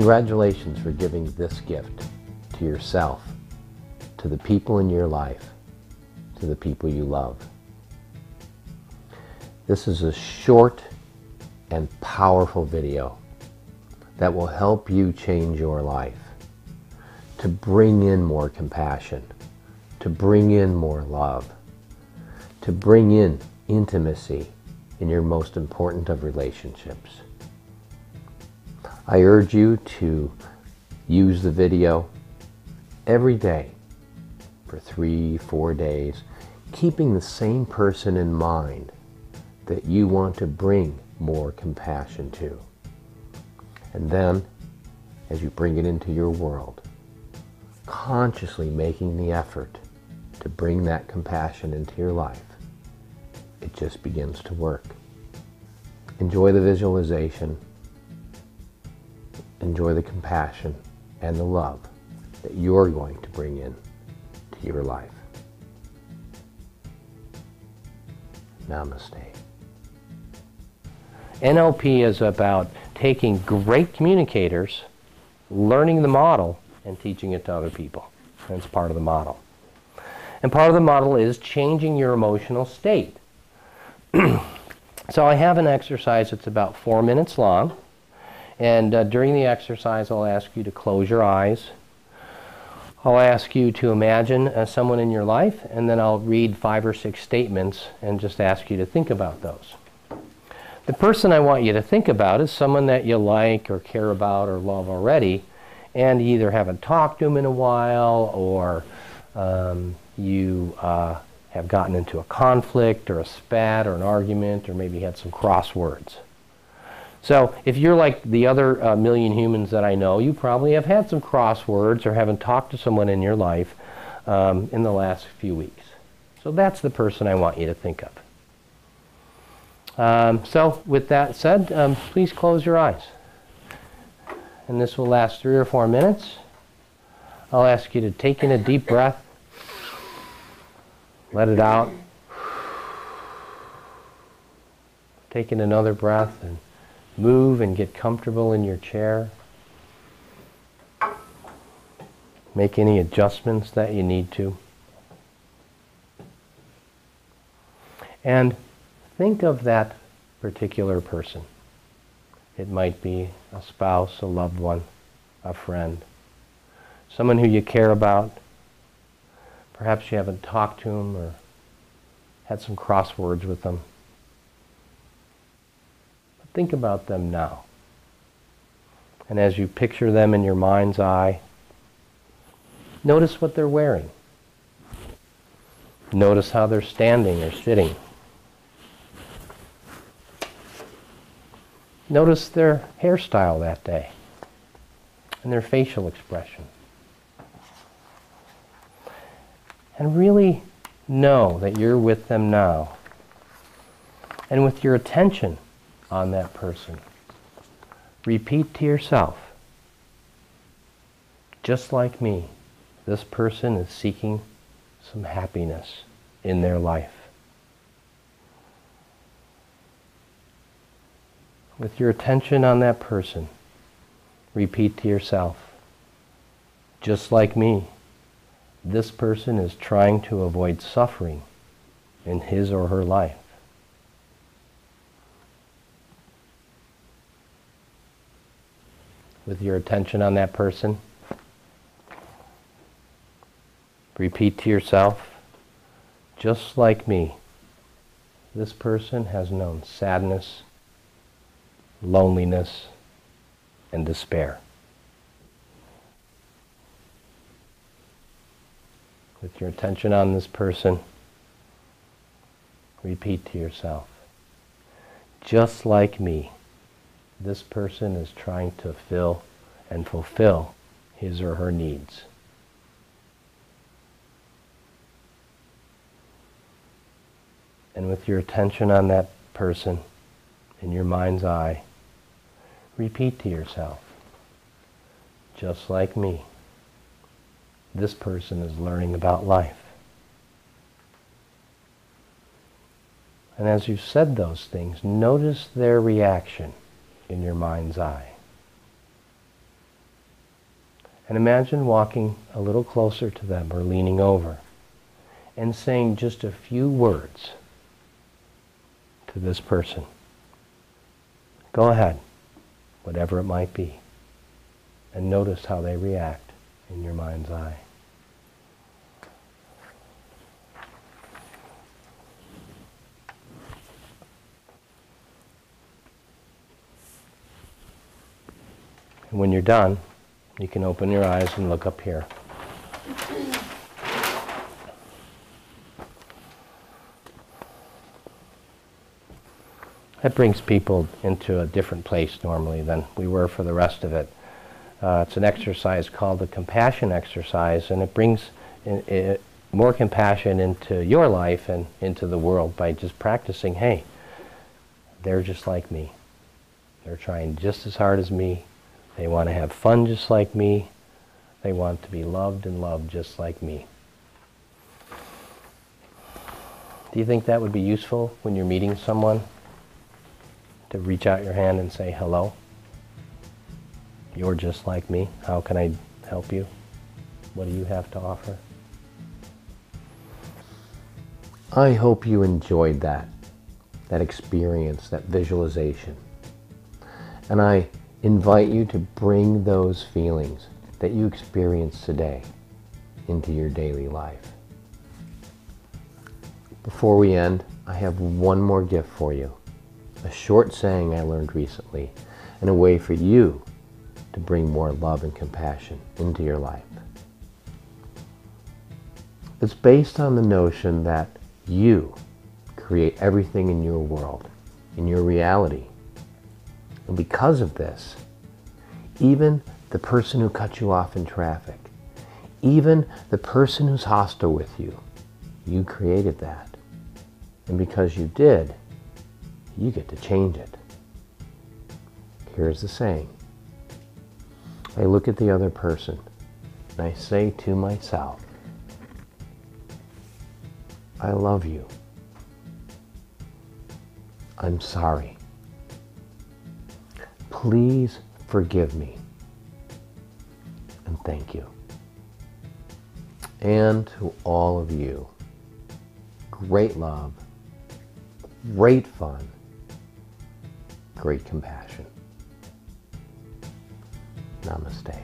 Congratulations for giving this gift to yourself, to the people in your life, to the people you love. This is a short and powerful video that will help you change your life, to bring in more compassion, to bring in more love, to bring in intimacy in your most important of relationships. I urge you to use the video every day for 3-4 days, keeping the same person in mind that you want to bring more compassion to. And then, as you bring it into your world, consciously making the effort to bring that compassion into your life, it just begins to work. Enjoy the visualization, enjoy the compassion and the love that you're going to bring in to your life. Namaste. NLP is about taking great communicators, learning the model, and teaching it to other people. That's part of the model. And part of the model is changing your emotional state. So I have an exercise that's about 4 minutes long. And during the exercise, I'll ask you to close your eyes. I'll ask you to imagine someone in your life, and then I'll read 5 or 6 statements and just ask you to think about those. The person I want you to think about is someone that you like or care about or love already, and you either haven't talked to them in a while, or you have gotten into a conflict or a spat or an argument, or maybe had some crosswords. So if you're like the other million humans that I know, you probably have had some crosswords or haven't talked to someone in your life in the last few weeks. So that's the person I want you to think of. So with that said, please close your eyes. And this will last 3 or 4 minutes. I'll ask you to take in a deep breath, let it out, take in another breath, and move and get comfortable in your chair. Make any adjustments that you need to. And think of that particular person. It might be a spouse, a loved one, a friend, someone who you care about. Perhaps you haven't talked to them or had some crosswords with them. Think about them now. And as you picture them in your mind's eye, notice what they're wearing. Notice how they're standing or sitting. Notice their hairstyle that day and their facial expression. And really know that you're with them now. And with your attention on that person, repeat to yourself, just like me, this person is seeking some happiness in their life. With your attention on that person, repeat to yourself, just like me, this person is trying to avoid suffering in his or her life. With your attention on that person, repeat to yourself, just like me, this person has known sadness, loneliness, and despair. With your attention on this person, repeat to yourself, just like me, this person is trying to fill and fulfill his or her needs. And with your attention on that person in your mind's eye, repeat to yourself, just like me, this person is learning about life. And as you've said those things, notice their reaction in your mind's eye. And imagine walking a little closer to them or leaning over and saying just a few words to this person. Go ahead, whatever it might be, and notice how they react in your mind's eye. And when you're done, you can open your eyes and look up here. That brings people into a different place normally than we were for the rest of it. It's an exercise called the compassion exercise, and it brings more compassion into your life and into the world by just practicing, hey, they're just like me. They're trying just as hard as me. They want to have fun just like me. They want to be loved and loved just like me. Do you think that would be useful when you're meeting someone? To reach out your hand and say, hello, you're just like me. How can I help you? What do you have to offer? I hope you enjoyed that experience, that visualization. And I invite you to bring those feelings that you experience today into your daily life. Before we end, I have one more gift for you. A short saying I learned recently, and a way for you to bring more love and compassion into your life. It's based on the notion that you create everything in your world, in your reality. And because of this, even the person who cut you off in traffic, even the person who's hostile with you, you created that. And because you did, you get to change it. Here's the saying. I look at the other person and I say to myself, I love you. I'm sorry. Please forgive me. And thank you. And to all of you, great love, great fun, great compassion. Namaste.